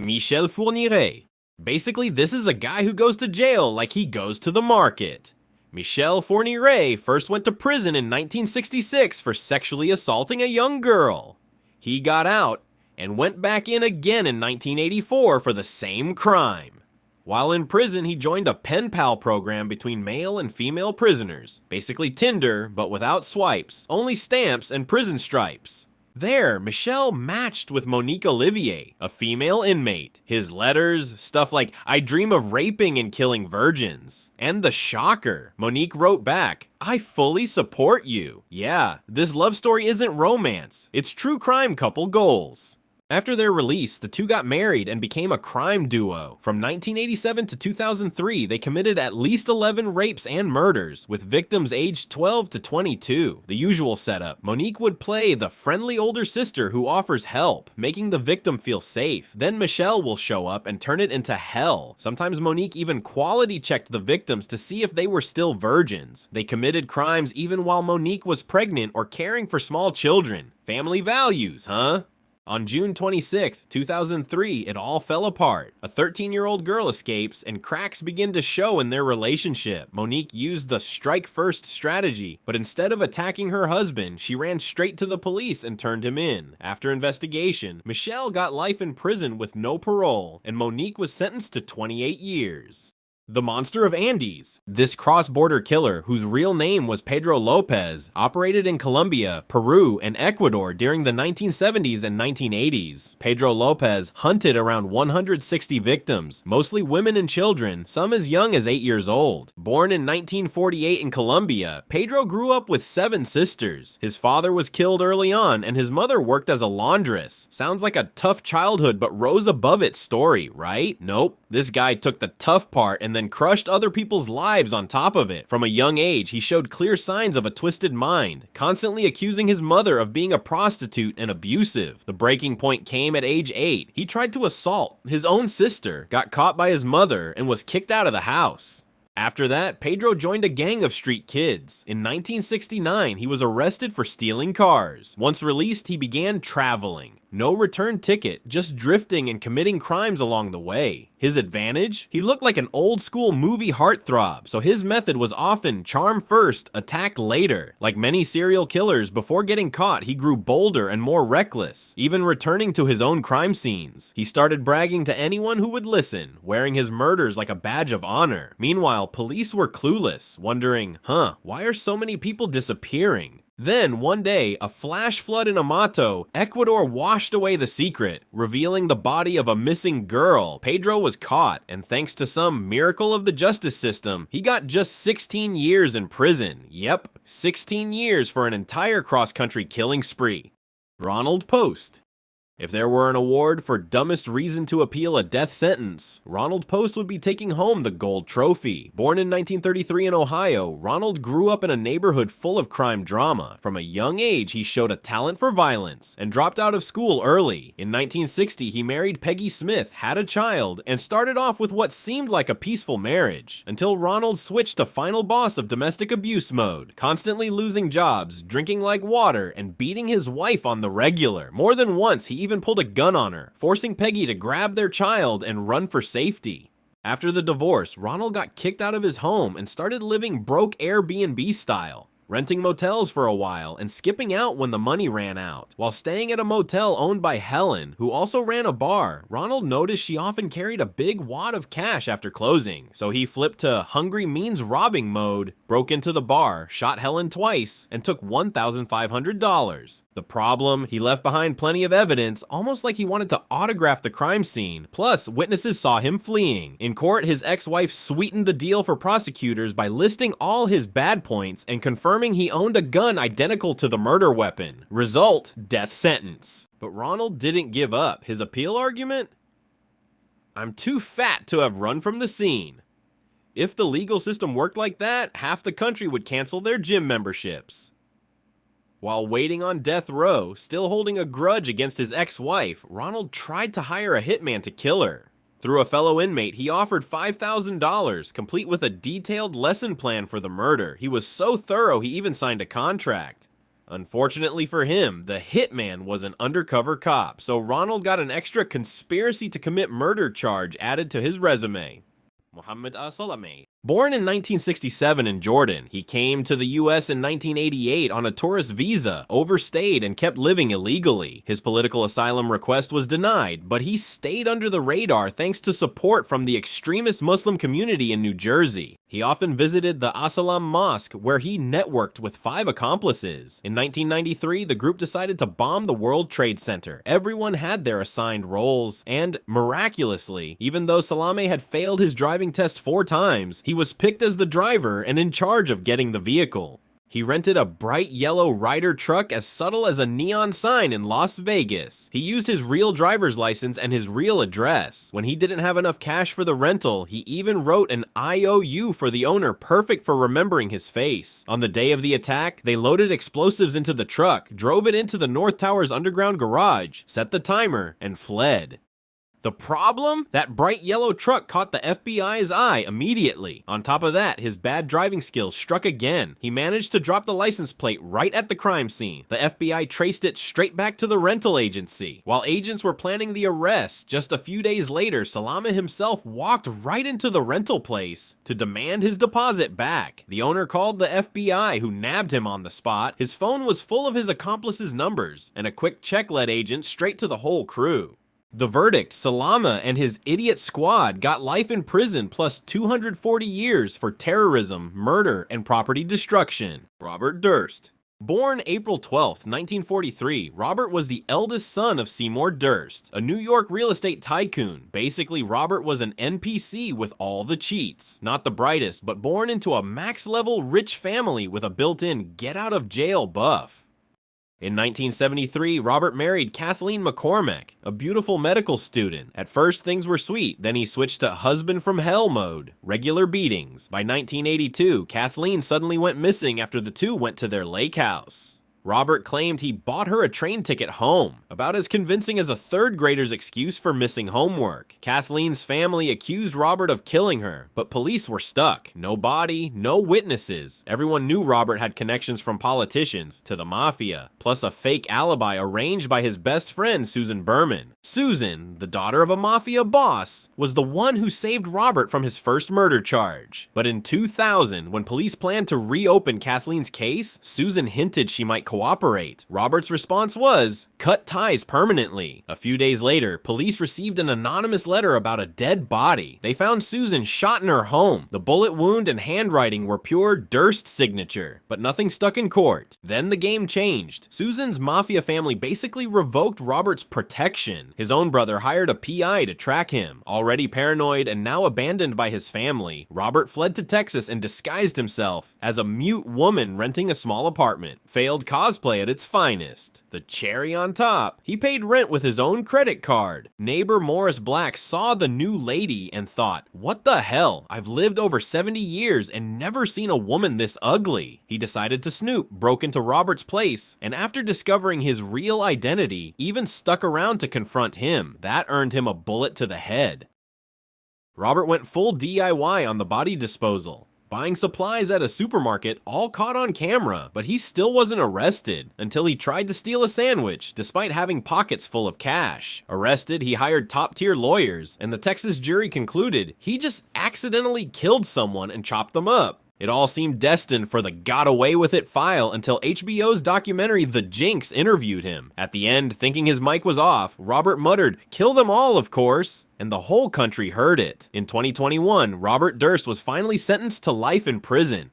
Michel Fourniret. Basically, this is a guy who goes to jail like he goes to the market. Michel Fourniret first went to prison in 1966 for sexually assaulting a young girl. He got out and went back in again in 1984 for the same crime. While in prison, he joined a pen pal program between male and female prisoners. Basically Tinder, but without swipes, only stamps and prison stripes. There, Michel matched with Monique Olivier, a female inmate. His letters, stuff like, "I dream of raping and killing virgins." And the shocker, Monique wrote back, "I fully support you." Yeah, this love story isn't romance, it's true crime couple goals. After their release, the two got married and became a crime duo. From 1987 to 2003, they committed at least 11 rapes and murders, with victims aged 12 to 22. The usual setup: Monique would play the friendly older sister who offers help, making the victim feel safe. Then Michel will show up and turn it into hell. Sometimes Monique even quality checked the victims to see if they were still virgins. They committed crimes even while Monique was pregnant or caring for small children. Family values, huh? On June 26, 2003, it all fell apart. A 13-year-old girl escapes, and cracks begin to show in their relationship. Monique used the strike-first strategy, but instead of attacking her husband, she ran straight to the police and turned him in. After investigation, Michel got life in prison with no parole, and Monique was sentenced to 28 years. The Monster of Andes. This cross-border killer, whose real name was Pedro López, operated in Colombia, Peru, and Ecuador during the 1970s and 1980s. Pedro López hunted around 160 victims, mostly women and children, some as young as 8 years old. Born in 1948 in Colombia, Pedro grew up with 7 sisters. His father was killed early on, and his mother worked as a laundress. Sounds like a tough childhood but rose above it story, right? Nope. This guy took the tough part and then crushed other people's lives on top of it. From a young age, he showed clear signs of a twisted mind, constantly accusing his mother of being a prostitute and abusive. The breaking point came at age 8. He tried to assault his own sister, got caught by his mother, and was kicked out of the house. After that, Pedro joined a gang of street kids. In 1969, he was arrested for stealing cars. Once released, he began traveling. No return ticket, just drifting and committing crimes along the way. His advantage? He looked like an old school movie heartthrob, so his method was often charm first, attack later. Like many serial killers, before getting caught, he grew bolder and more reckless, even returning to his own crime scenes. He started bragging to anyone who would listen, wearing his murders like a badge of honor. Meanwhile, police were clueless, wondering, why are so many people disappearing? Then, one day, a flash flood in Amato, Ecuador washed away the secret, revealing the body of a missing girl. Pedro was caught, and thanks to some miracle of the justice system, he got just 16 years in prison. Yep, 16 years for an entire cross-country killing spree. Ronald Post. If there were an award for dumbest reason to appeal a death sentence, Ronald Post would be taking home the gold trophy. Born in 1933 in Ohio, Ronald grew up in a neighborhood full of crime drama. From a young age, he showed a talent for violence and dropped out of school early. In 1960, he married Peggy Smith, had a child, and started off with what seemed like a peaceful marriage, until Ronald switched to final boss of domestic abuse mode, constantly losing jobs, drinking like water, and beating his wife on the regular. More than once, he even pulled a gun on her, forcing Peggy to grab their child and run for safety. After the divorce, Ronald got kicked out of his home and started living broke Airbnb style, renting motels for a while and skipping out when the money ran out. While staying at a motel owned by Helen, who also ran a bar, Ronald noticed she often carried a big wad of cash after closing, so he flipped to hungry means robbing mode, broke into the bar, shot Helen twice, and took $1,500. The problem? He left behind plenty of evidence, almost like he wanted to autograph the crime scene. Plus, witnesses saw him fleeing. In court, his ex-wife sweetened the deal for prosecutors by listing all his bad points and confirming he owned a gun identical to the murder weapon. Result, death sentence. But Ronald didn't give up. His appeal argument? I'm too fat to have run from the scene. If the legal system worked like that, half the country would cancel their gym memberships. While waiting on death row, still holding a grudge against his ex-wife, Ronald tried to hire a hitman to kill her. Through a fellow inmate, he offered $5,000, complete with a detailed lesson plan for the murder. He was so thorough, he even signed a contract. Unfortunately for him, the hitman was an undercover cop, so Ronald got an extra conspiracy to commit murder charge added to his resume. Mohammed Salameh. Born in 1967 in Jordan, he came to the US in 1988 on a tourist visa, overstayed, and kept living illegally. His political asylum request was denied, but he stayed under the radar thanks to support from the extremist Muslim community in New Jersey. He often visited the As-Salam Mosque, where he networked with 5 accomplices. In 1993, the group decided to bomb the World Trade Center. Everyone had their assigned roles, and miraculously, even though Salameh had failed his driving test 4 times, he was picked as the driver and in charge of getting the vehicle. He rented a bright yellow Ryder truck as subtle as a neon sign in Las Vegas. He used his real driver's license and his real address. When he didn't have enough cash for the rental, he even wrote an IOU for the owner, perfect for remembering his face. On the day of the attack, they loaded explosives into the truck, drove it into the North Tower's underground garage, set the timer, and fled. The problem? That bright yellow truck caught the FBI's eye immediately. On top of that, his bad driving skills struck again. He managed to drop the license plate right at the crime scene. The FBI traced it straight back to the rental agency. While agents were planning the arrest, just a few days later, Salameh himself walked right into the rental place to demand his deposit back. The owner called the FBI, who nabbed him on the spot. His phone was full of his accomplices' numbers, and a quick check led agents straight to the whole crew. The verdict: Salameh and his idiot squad got life in prison plus 240 years for terrorism, murder, and property destruction. Robert Durst. Born April 12, 1943, Robert was the eldest son of Seymour Durst, a New York real estate tycoon. Basically, Robert was an NPC with all the cheats. Not the brightest, but born into a max-level rich family with a built-in get-out-of-jail buff. In 1973, Robert married Kathleen McCormack, a beautiful medical student. At first, things were sweet, then he switched to husband from hell mode, regular beatings. By 1982, Kathleen suddenly went missing after the two went to their lake house. Robert claimed he bought her a train ticket home, about as convincing as a third grader's excuse for missing homework. Kathleen's family accused Robert of killing her, but police were stuck. No body, no witnesses. Everyone knew Robert had connections from politicians to the mafia, plus a fake alibi arranged by his best friend Susan Berman. Susan, the daughter of a mafia boss, was the one who saved Robert from his first murder charge. But in 2000, when police planned to reopen Kathleen's case, Susan hinted she might cooperate. Robert's response was, cut ties permanently. A few days later, police received an anonymous letter about a dead body. They found Susan shot in her home. The bullet wound and handwriting were pure Durst signature, but nothing stuck in court. Then the game changed. Susan's mafia family basically revoked Robert's protection. His own brother hired a PI to track him. Already paranoid and now abandoned by his family, Robert fled to Texas and disguised himself as a mute woman renting a small apartment. Failed cosplay at its finest. The cherry on top, he paid rent with his own credit card. Neighbor Morris Black saw the new lady and thought, what the hell? I've lived over 70 years and never seen a woman this ugly. He decided to snoop, broke into Robert's place, and after discovering his real identity, even stuck around to confront him. That earned him a bullet to the head. Robert went full DIY on the body disposal, buying supplies at a supermarket, all caught on camera, but he still wasn't arrested until he tried to steal a sandwich despite having pockets full of cash. Arrested, he hired top-tier lawyers, and the Texas jury concluded he just accidentally killed someone and chopped them up. It all seemed destined for the got away with it file until HBO's documentary The Jinx interviewed him. At the end, thinking his mic was off, Robert muttered, "Kill them all, of course," and the whole country heard it. In 2021, Robert Durst was finally sentenced to life in prison.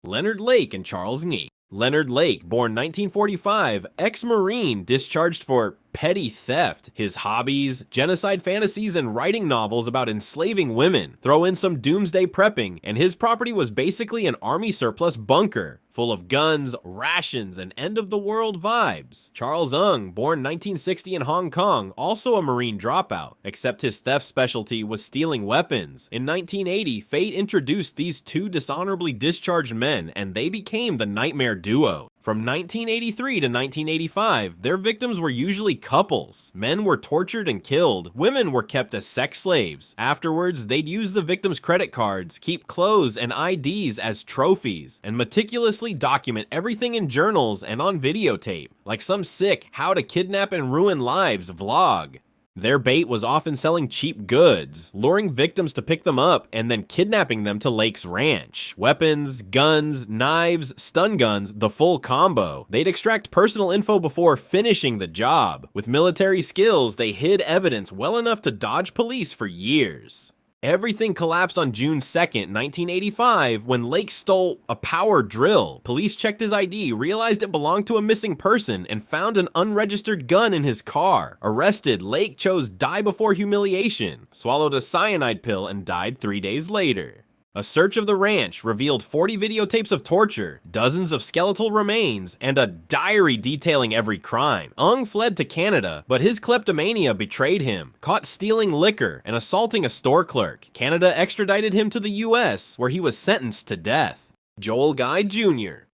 Leonard Lake Charles Ng. Leonard Lake, born 1945, ex-Marine, discharged for petty theft. His hobbies: genocide fantasies and writing novels about enslaving women. Throw in some doomsday prepping, and his property was basically an army surplus bunker, full of guns, rations, and end-of-the-world vibes. Charles Ng, born 1960 in Hong Kong, also a Marine dropout, except his theft specialty was stealing weapons. In 1980, fate introduced these two dishonorably discharged men, and they became the Nightmare Duo. From 1983 to 1985, their victims were usually couples. Men were tortured and killed. Women were kept as sex slaves. Afterwards, they'd use the victims' credit cards, keep clothes and IDs as trophies, and meticulously document everything in journals and on videotape, like some sick how to kidnap and ruin lives vlog. Their bait was often selling cheap goods, luring victims to pick them up and then kidnapping them to Lake's ranch. Weapons, guns, knives, stun guns, the full combo. They'd extract personal info before finishing the job. With military skills, they hid evidence well enough to dodge police for years. Everything collapsed on June 2nd, 1985, when Lake stole a power drill. Police checked his ID, realized it belonged to a missing person, and found an unregistered gun in his car. Arrested, Lake chose die before humiliation, swallowed a cyanide pill, and died 3 days later. A search of the ranch revealed 40 videotapes of torture, dozens of skeletal remains, and a diary detailing every crime. Ng fled to Canada, but his kleptomania betrayed him, caught stealing liquor and assaulting a store clerk. Canada extradited him to the US, where he was sentenced to death. Joel Guy Jr.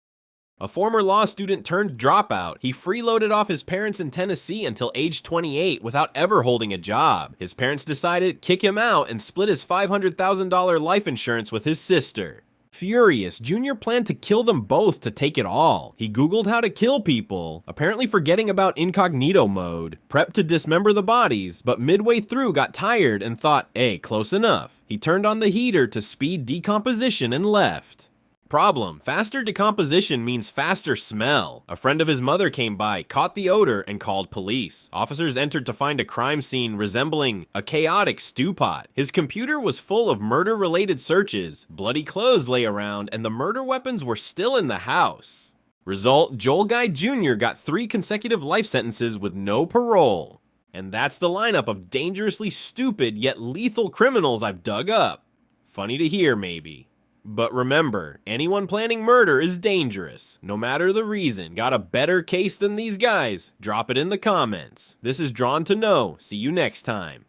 A former law student turned dropout, he freeloaded off his parents in Tennessee until age 28 without ever holding a job. His parents decided to kick him out and split his $500,000 life insurance with his sister. Furious, Jr. planned to kill them both to take it all. He googled how to kill people, apparently forgetting about incognito mode, prepped to dismember the bodies, but midway through got tired and thought, hey, close enough. He turned on the heater to speed decomposition and left. Problem: faster decomposition means faster smell. A friend of his mother came by, caught the odor, and called police. Officers entered to find a crime scene resembling a chaotic stew pot. His computer was full of murder-related searches, bloody clothes lay around, and the murder weapons were still in the house. Result: Joel Guy Jr. got 3 consecutive life sentences with no parole. And that's the lineup of dangerously stupid yet lethal criminals I've dug up. Funny to hear, maybe. But remember, anyone planning murder is dangerous, no matter the reason. Got a better case than these guys? Drop it in the comments. This is Drawn to Know. See you next time.